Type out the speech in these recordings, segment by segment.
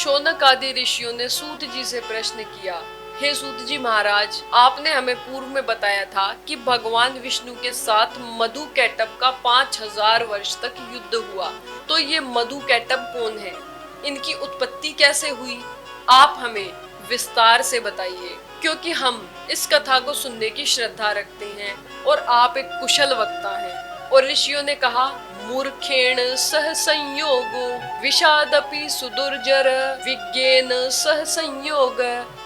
शौनक आदि ऋषियों ने सूत जी से प्रश्न किया, हे सूत जी महाराज, आपने हमें पूर्व में बताया था कि भगवान विष्णु के साथ मधु कैटभ का 5000 वर्ष तक युद्ध हुआ। तो ये मधु कैटभ कौन है, इनकी उत्पत्ति कैसे हुई, आप हमें विस्तार से बताइए, क्योंकि हम इस कथा को सुनने की श्रद्धा रखते हैं और आप एक कुशल वक्ता हैं। और ऋषियों ने कहा, मूर्खेण सह संयोगो विषादपि सुदुर्जर विज्ञेन सह संयोग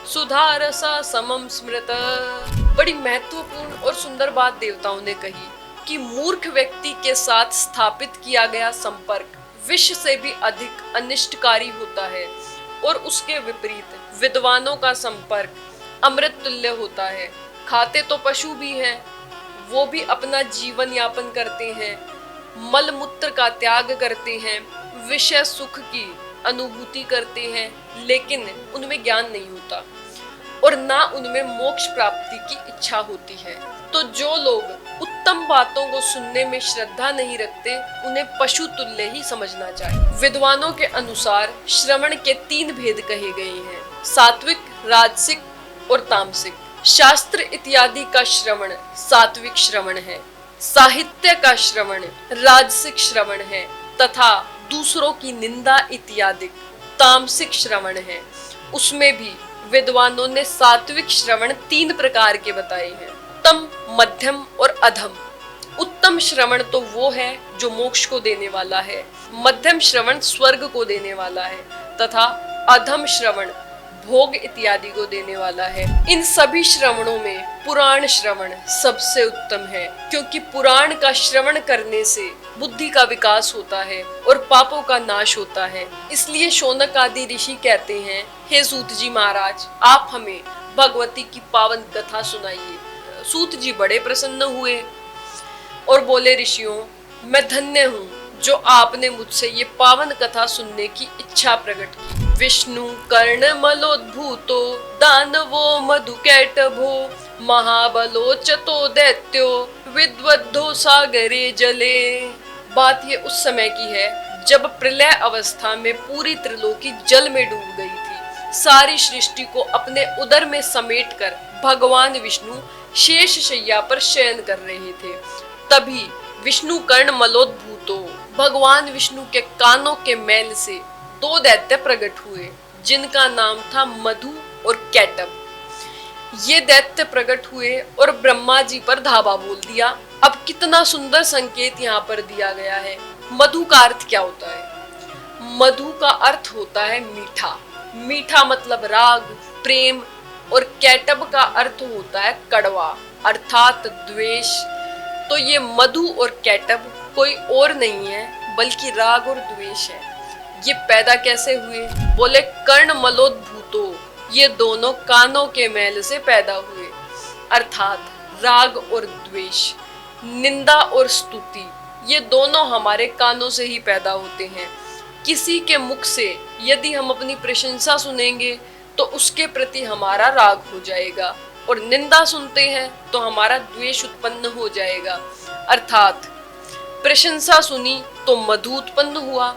सुधारसा समम स्मृत। बड़ी महत्वपूर्ण और सुंदर बात देवताओं ने कही कि मूर्ख व्यक्ति के साथ स्थापित किया गया संपर्क विष से भी अधिक अनिष्टकारी होता है और उसके विपरीत विद्वानों का संपर्क अमृत तुल्य होता है। खाते तो पशु भी हैं, वो भी अपना जीवन यापन करते हैं, मल मूत्र का त्याग करते हैं, विषय सुख की अनुभूति करते हैं, लेकिन उनमें ज्ञान नहीं होता और ना उनमें मोक्ष प्राप्ति की इच्छा होती है। तो जो लोग उत्तम बातों को सुनने में श्रद्धा नहीं रखते, उन्हें पशु तुल्य ही समझना चाहिए। विद्वानों के अनुसार श्रवण के 3 भेद कहे गए हैं, सात्विक, राजसिक और तामसिक। शास्त्र इत्यादि का श्रवण सात्विक श्रवण है, साहित्य का श्रवण राजसिक श्रवण है तथा दूसरों की निंदा इत्यादि तामसिक श्रवण है। उसमें भी विद्वानों ने सात्विक श्रवण 3 प्रकार के बताए हैं, उत्तम, मध्यम और अधम। उत्तम श्रवण तो वो है जो मोक्ष को देने वाला है, मध्यम श्रवण स्वर्ग को देने वाला है तथा अधम श्रवण भोग इत्यादि को देने वाला है। इन सभी श्रवणों में पुराण श्रवण सबसे उत्तम है, क्योंकि पुराण का श्रवण करने से बुद्धि का विकास होता है और पापों का नाश होता है। इसलिए शौनक आदि ऋषि कहते हैं, हे सूत जी महाराज, आप हमें भगवती की पावन कथा सुनाइए। सूत जी बड़े प्रसन्न हुए और बोले, ऋषियों, मैं धन्य हूँ जो आपने मुझसे ये पावन कथा सुनने की इच्छा प्रकट की। विष्णु कर्ण मलोद्भूतो दानवो मधुकैटभो महाबलो चतो दैत्यो विद्वद्धो सागरे जले। बात ये उस समय की है जब प्रलय अवस्था में पूरी त्रिलोकी जल में डूब गई थी। सारी सृष्टि को अपने उदर में समेटकर भगवान विष्णु शेष शैया पर शयन कर रहे थे। तभी विष्णु कर्ण मलोद्भूतो, भगवान विष्णु के कानों के मैल से 2 दैत्य प्रकट हुए, जिनका नाम था मधु और कैटभ। ये दैत्य प्रकट हुए और ब्रह्मा जी पर धावा बोल दिया। अब कितना सुंदर संकेत यहाँ पर दिया गया है। मधु का अर्थ क्या होता है? मधु का अर्थ होता है मीठा। मीठा मतलब राग, प्रेम, और कैटभ का अर्थ होता है कड़वा अर्थात द्वेष। तो ये मधु और कैटभ कोई और नहीं है बल्कि राग और द्वेष है। ये पैदा कैसे हुए? बोले, कर्ण मलोद्भूतो, ये दोनों कानों के मैल से पैदा हुए, अर्थात राग और द्वेष। निंदा और स्तुति, ये दोनों हमारे कानों से ही पैदा होते हैं। किसी के मुख से यदि हम अपनी प्रशंसा सुनेंगे तो उसके प्रति हमारा राग हो जाएगा, और निंदा सुनते हैं तो हमारा द्वेष उत्पन्न हो जाएगा। अर्थात प्रशंसा सुनी तो मधु उत्पन्न हुआ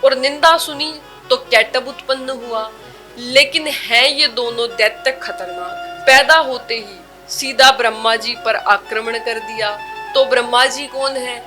और निंदा सुनी तो कैटभ उत्पन्न हुआ। लेकिन है ये दोनों दैत्य खतरनाक। पैदा होते ही सीधा ब्रह्मा जी पर आक्रमण कर दिया। तो ब्रह्मा जी कौन है?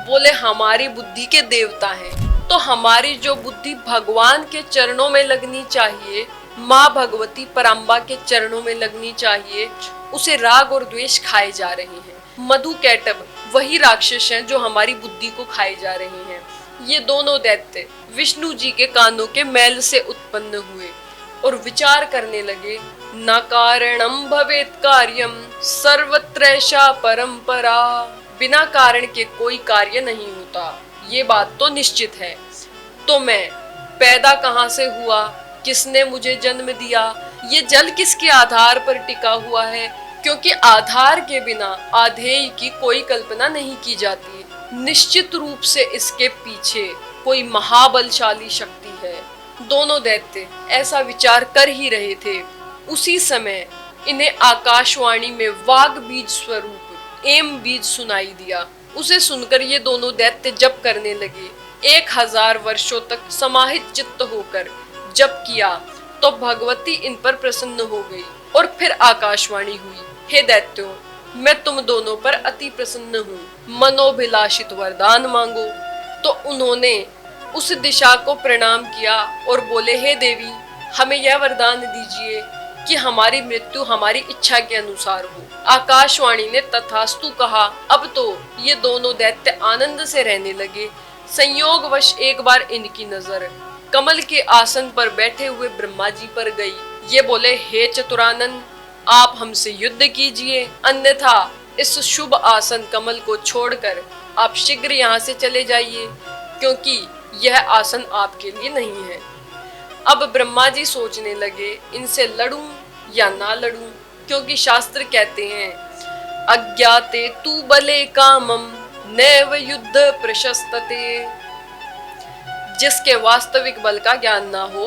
बोले, हमारी बुद्धि के देवता हैं। तो हमारी जो बुद्धि भगवान के चरणों में लगनी चाहिए, माँ भगवती पराम्बा के चरणों में लगनी चाहिए, उसे राग और द्वेष खाए जा रहे हैं। मधु कैटभ वही राक्षस हैं जो हमारी बुद्धि को खाए जा रहे हैं। ये दोनों दैत्य विष्णु जी के कानों के मैल से उत्पन्न हुए और विचार करने लगे, न कारणम भवेत कार्यम सर्वत्रैषा परंपरा। बिना कारण के कोई कार्य नहीं होता, ये बात तो निश्चित है। तो मैं पैदा कहाँ से हुआ? किसने मुझे जन्म दिया? ये जल किसके आधार पर टिका हुआ है? क्योंकि आधार के बिना आधेय की कोई कल्पना नहीं की जाती। निश्चित रूप से इसके पीछे कोई महाबलशाली शक्ति है। दोनों दैत्य ऐसा विचार कर ही रहे थे। उसी समय इन्हें आकाशवाणी में वाग बीज स्वरूप एम बीज सुनाई दिया। उसे सुनकर ये दोनों दैत्य जप करने लगे। 1000 वर्षों तक समाहित चित्त होकर जब किया तो भगवती इन पर प्रसन्न हो गई और फिर आकाशवाणी हुई, हे दैत्यों, मैं तुम दोनों पर अति प्रसन्न हूँ, मनोभिलाषित वरदान मांगो। तो उन्होंने उस दिशा को प्रणाम किया और बोले, हे देवी, हमें यह वरदान दीजिए कि हमारी मृत्यु हमारी इच्छा के अनुसार हो। आकाशवाणी ने तथास्तु कहा। अब तो ये दोनों दैत्य आनंद से रहने लगे। संयोगवश एक बार इनकी नजर कमल के आसन पर बैठे हुए ब्रह्मा जी पर गई। ये बोले, हे चतुरानन, आप हमसे युद्ध कीजिए, अन्यथा इस शुभ आसन कमल को छोड़कर आप शीघ्र यहाँ से चले जाइए, क्योंकि यह आसन आपके लिए नहीं है। अब ब्रह्मा जी सोचने लगे, इनसे लड़ूं या ना लड़ूं, क्योंकि शास्त्र कहते हैं, अज्ञाते तु बले कामम नैव युद्ध प्रशस्तते। जिसके वास्तविक बल का ज्ञान ना हो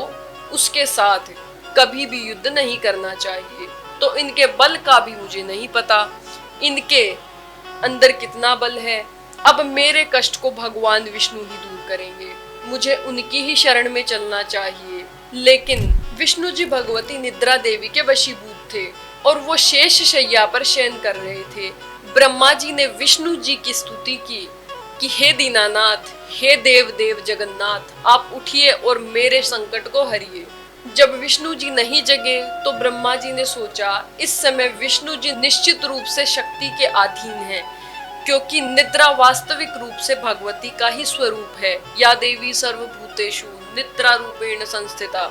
उसके साथ कभी भी युद्ध नहीं करना चाहिए। तो इनके बल का भी मुझे नहीं पता, इनके अंदर कितना बल है। अब मेरे कष्ट को भगवान विष्णु ही दूर करेंगे, मुझे उनकी ही शरण में चलना चाहिए। लेकिन विष्णु जी भगवती निद्रा देवी के वशीभूत थे और वो शेष शैया पर शयन कर रहे थे। ब्रह्मा जी ने विष्णु जी की स्तुति की कि हे दीनानाथ, हे देव देव जगन्नाथ, आप उठिए और मेरे संकट को हरिए। जब विष्णु जी नहीं जगे तो ब्रह्मा जी ने सोचा, इस समय विष्णु जी निश्चित रूप से शक्ति के अधीन हैं, क्योंकि निद्रा वास्तविक रूप से भगवती का ही स्वरूप है। या देवी सर्वभूतेषु निद्रा रूपेण संस्थिता।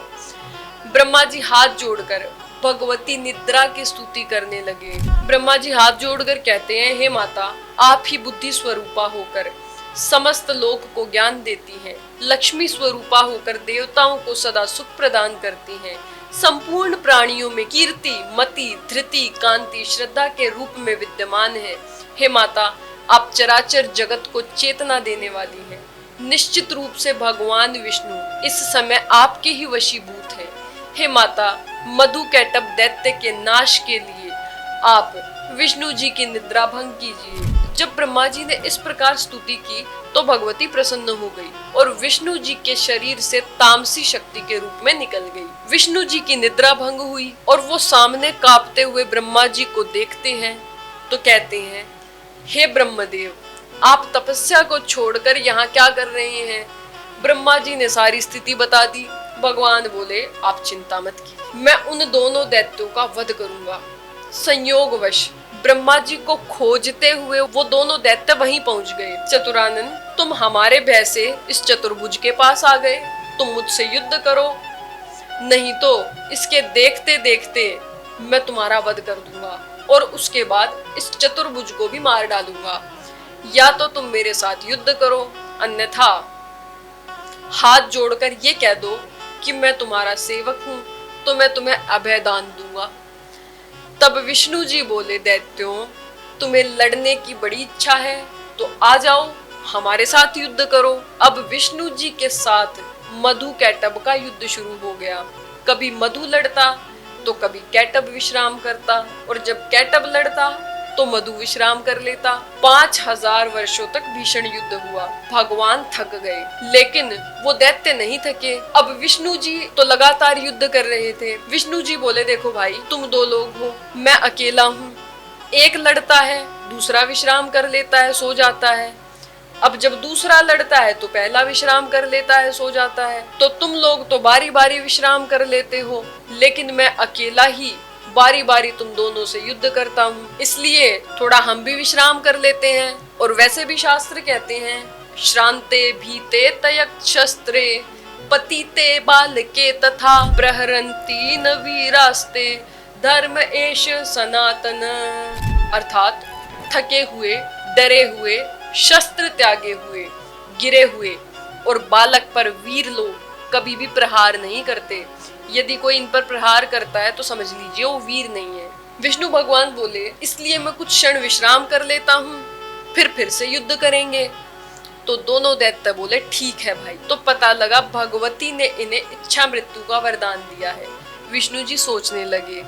ब्रह्मा जी हाथ जोड़कर भगवती निद्रा की स्तुति करने लगे। ब्रह्मा जी हाथ जोड़कर कहते हैं, हे माता, आप ही बुद्धि स्वरूपा होकर समस्त लोक को ज्ञान देती हैं, लक्ष्मी स्वरूपा होकर देवताओं को सदा सुख प्रदान करती हैं, संपूर्ण प्राणियों में कीर्ति, मति, धृति, कांति, श्रद्धा के रूप में विद्यमान है। हे माता, आप चराचर जगत को चेतना देने वाली हैं। निश्चित रूप से भगवान विष्णु इस समय आपके ही वशीभूत हैं। हे माता, मधु कैटभ दैत्य के नाश के लिए आप विष्णु जी की निद्रा भंग कीजिए। जब ब्रह्मा जी ने इस प्रकार स्तुति की तो भगवती प्रसन्न हो गई और विष्णु जी के शरीर से तामसी शक्ति के रूप में निकल गई। विष्णु जी की निद्रा भंग हुई और वो सामने कांपते हुए ब्रह्मा जी को देखते हैं तो कहते हैं, हे ब्रह्मदेव, आप तपस्या को छोड़कर यहाँ क्या कर रहे हैं? ब्रह्मा जी ने सारी स्थिति बता दी। भगवान बोले, आप चिंता मत कीजिए, मैं उन दोनों दैत्यों का वध करूंगा। संयोगवश ब्रह्मा जी को खोजते हुए वो दोनों दैत्य वहीं पहुंच गए। चतुरानन, तुम हमारे भय से इस चतुर्भुज के पास आ गए, तुम मुझसे युद्ध करो, नहीं तो इसके देखते देखते मैं तुम्हारा वध कर दूंगा और उसके बाद इस चतुर्भुज को भी मार डालूंगा। या तो तुम मेरे साथ युद्ध करो, अन्यथा हाथ जोड़कर ये कह दो कि मैं तुम्हारा सेवक हूं, तो मैं तुम्हें अभय दान दूंगा। तब विष्णु जी बोले, दैत्यों, तुम्हें लड़ने की बड़ी इच्छा है तो आ जाओ, हमारे साथ युद्ध करो। अब विष्णु जी के साथ मधु कैटभ का युद्ध शुरू हो गया। कभी मधु लड़ता तो कभी कैटभ विश्राम करता, और जब कैटभ लड़ता तो मधु विश्राम कर लेता। 5000 वर्षों तक भीषण युद्ध हुआ। भगवान थक गए, लेकिन वो दैत्य नहीं थके। अब विष्णु जी तो लगातार युद्ध कर रहे थे। विष्णु जी बोले, देखो भाई, तुम दो लोग हो, मैं अकेला हूँ। एक लड़ता है, दूसरा विश्राम कर लेता है, सो जाता है। अब जब दूसरा लड़ता है तो पहला विश्राम कर लेता है, सो जाता है। तो तुम लोग तो बारी बारी विश्राम कर लेते हो, लेकिन मैं अकेला ही बारी बारी तुम दोनों से युद्ध करता हूँ, इसलिए थोड़ा हम भी विश्राम कर लेते हैं। और वैसे भी शास्त्र कहते हैं, श्रांते भीते तयक शस्त्रे पतिते बालके तथा प्रहरन्ति न वीरास्ते धर्म एष सनातन। अर्थात थके हुए, डरे हुए, शस्त्र त्यागे हुए, गिरे हुए और बालक पर वीर लोग कभी भी प्रहार नहीं करते। यदि कोई इन पर प्रहार करता है तो समझ लीजिए वो वीर नहीं है। विष्णु भगवान बोले, इसलिए मैं कुछ क्षण विश्राम कर लेता हूँ, फिर से युद्ध करेंगे। तो दोनों दैत्य बोले, ठीक है भाई। तो पता लगा भगवती ने इन्हें इच्छा मृत्यु का वरदान दिया है। विष्णु जी सोचने लगे,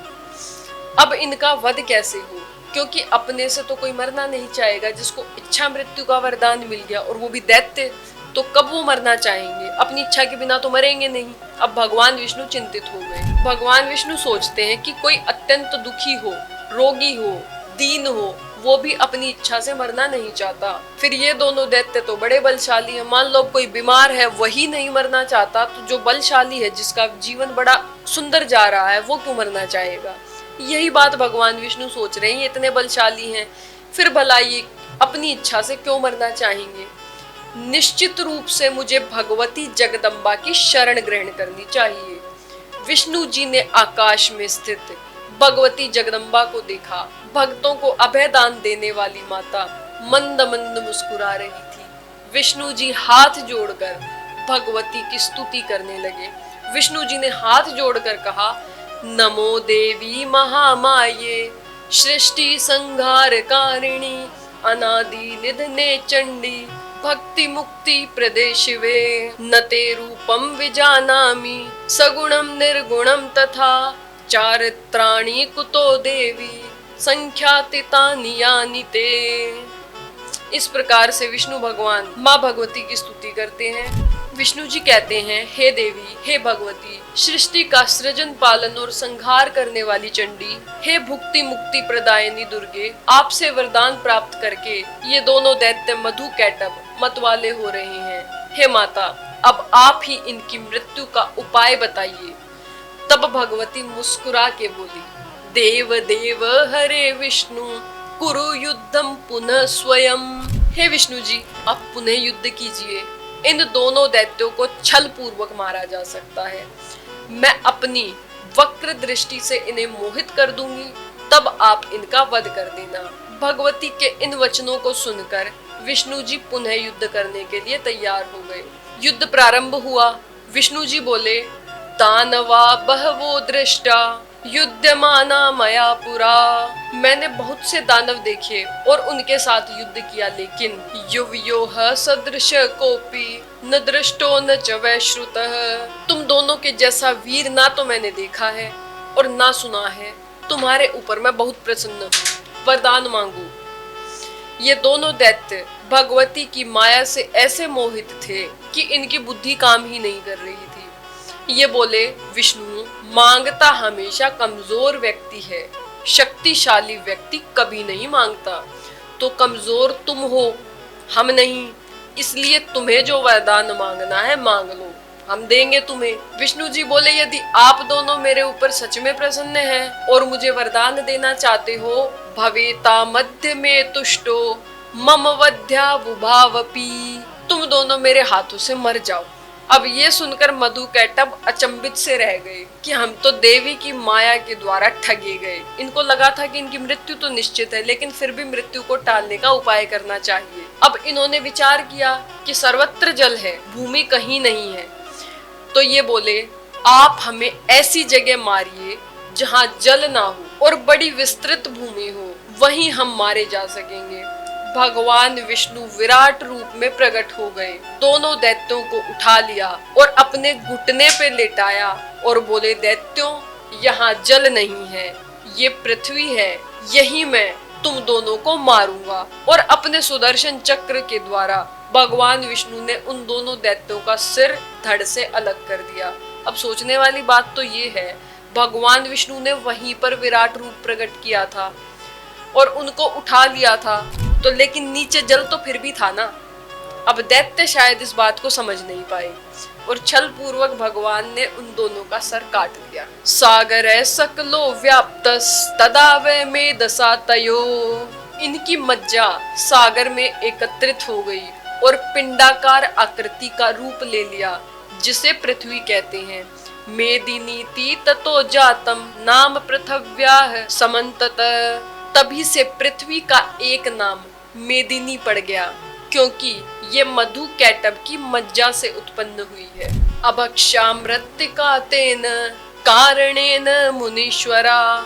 अब इनका वध कैसे हो, क्योंकि अपने से तो कोई मरना नहीं चाहेगा। जिसको इच्छा मृत्यु का वरदान मिल गया और वो भी दैत्य, तो कब वो मरना चाहेंगे? अपनी इच्छा के बिना तो मरेंगे नहीं। अब भगवान विष्णु चिंतित हो गए। भगवान विष्णु सोचते हैं कि कोई अत्यंत दुखी हो, रोगी हो, दीन हो, वो भी अपनी इच्छा से मरना नहीं चाहता। फिर ये दोनों दैत्य तो बड़े बलशाली हैं, मान लो कोई बीमार है वही नहीं मरना चाहता, तो जो बलशाली है, जिसका जीवन बड़ा सुंदर जा रहा है, वो क्यों मरना चाहेगा। यही बात भगवान विष्णु सोच रहे हैं, ये इतने बलशाली हैं, फिर भला ये अपनी इच्छा से क्यों मरना चाहेंगे। निश्चित रूप से मुझे भगवती जगदम्बा की शरण ग्रहण करनी चाहिए। विष्णु जी ने आकाश में स्थित भगवती जगदम्बा को देखा। भक्तों को अभय दान देने वाली माता मंद मंद मुस्कुरा रही थी। विष्णु जी हाथ जोड़कर भगवती की स्तुति करने लगे। विष्णु जी ने हाथ जोड़कर कहा, नमो देवी महामाये, सृष्टि संहार कारिणी, अनादि निधने चंडी, भक्ति मुक्ति प्रदे शिवे, न ते रूपम विजानामि, सगुणम निर्गुणम तथा, चारित्राणि कुतो देवी, संख्यातीतानि यानि ते। इस प्रकार से विष्णु भगवान माँ भगवती की स्तुति करते हैं। विष्णु जी कहते हैं, हे देवी, हे भगवती, सृष्टि का सृजन पालन और संहार करने वाली चंडी, हे भुक्ति मुक्ति प्रदायिनी दुर्गे, आपसे वरदान प्राप्त करके ये दोनों दैत्य मधु कैटभ मतवाले हो रहे हैं। हे माता, अब आप ही इनकी मृत्यु का उपाय बताइए। तब भगवती मुस्कुरा के बोली, देव देव हरे विष्णु, कुरु युद्धम पुनः स्वयं। हे विष्णु जी, आप पुनः युद्ध कीजिए। इन दोनों दैत्यों को छल पूर्वक मारा जा सकता है। मैं अपनी वक्र दृष्टि से इन्हें मोहित कर दूंगी, तब आप इनका वध कर देना। भगवती के इन वचनों को सुनकर विष्णु जी पुनः युद्ध करने के लिए तैयार हो गए। युद्ध प्रारंभ हुआ। विष्णु जी बोले, दानवा बहवो दृष्टा, युद्धमाना मया पुरा। मैंने बहुत से दानव देखे और उनके साथ युद्ध किया, लेकिन युवयोः सदृश कोपी न दृष्टो न च वैश्रुतः। तुम दोनों के जैसा वीर ना तो मैंने देखा है और ना सुना है। तुम्हारे ऊपर मैं बहुत प्रसन्न हूँ, वरदान मांगू। ये दोनों दैत्य भगवती की माया से ऐसे मोहित थे कि इनकी बुद्धि काम ही नहीं कर रही थी। ये बोले, विष्णु, मांगता हमेशा कमजोर व्यक्ति है, शक्तिशाली व्यक्ति कभी नहीं मांगता। तो कमजोर तुम हो, हम नहीं, इसलिए तुम्हें जो वरदान मांगना है मांग लो, हम देंगे तुम्हें। विष्णु जी बोले, यदि आप दोनों मेरे ऊपर सच में प्रसन्न हैं और मुझे वरदान देना चाहते हो, भवेता मध्य में तुष्टो मम वध्या बुभावपी, तुम दोनों मेरे हाथों से मर जाओ। अब ये सुनकर मधु कैटभ अचंभित से रह गए कि हम तो देवी की माया के द्वारा ठगे गए। इनको लगा था कि इनकी मृत्यु तो निश्चित है, लेकिन फिर भी मृत्यु को टालने का उपाय करना चाहिए। अब इन्होंने विचार किया कि सर्वत्र जल है, भूमि कहीं नहीं है। तो ये बोले, आप हमें ऐसी जगह मारिए जहाँ जल ना हो और बड़ी विस्तृत भूमि हो, वहीं हम मारे जा सकेंगे। भगवान विष्णु विराट रूप में प्रकट हो गए, दोनों दैत्यों को उठा लिया और अपने घुटने पे लेटाया और बोले, दैत्यों, यहाँ जल नहीं है, ये पृथ्वी है, यही मैं तुम दोनों को मारूंगा। और अपने सुदर्शन चक्र के द्वारा भगवान विष्णु ने उन दोनों दैत्यों का सिर धड़ से अलग कर दिया। अब सोचने वाली बात तो ये है, भगवान विष्णु ने वहीं पर विराट रूप प्रकट किया था और उनको उठा लिया था, तो लेकिन नीचे जल तो फिर भी था ना। अब दैत्य शायद इस बात को समझ नहीं पाए और छल पूर्वक भगवान ने उन दोनों का सर काट दिया। सागरे सकलो व्याप्तस तदा वै मेधसा तयो, इनकी मज्जा सागर में एकत्रित हो गई और पिंडाकार आकृति का रूप ले लिया, जिसे पृथ्वी कहते हैं। मेदिनीति ततो जातम नाम पृथव्याः समन्ततः, तभी से पृथ्वी का एक नाम मेदिनी पड़ गया, क्योंकि ये मधु कैटभ की मज्जा से उत्पन्न हुई है। अभक्षामृत्तिका तेन कारणेन मुनीश्वरा,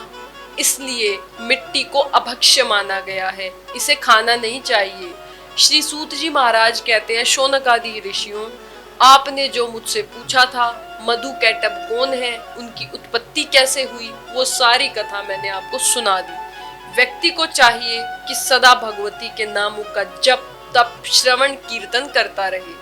इसलिए मिट्टी को अभक्ष्य माना गया है, इसे खाना नहीं चाहिए। श्री सूत जी महाराज कहते हैं, शौनक आदि ऋषियों, आपने जो मुझसे पूछा था मधु कैटभ कौन है, उनकी उत्पत्ति कैसे हुई, वो सारी कथा मैंने आपको सुना दी। व्यक्ति को चाहिए कि सदा भगवती के नामों का जप तप श्रवण कीर्तन करता रहे।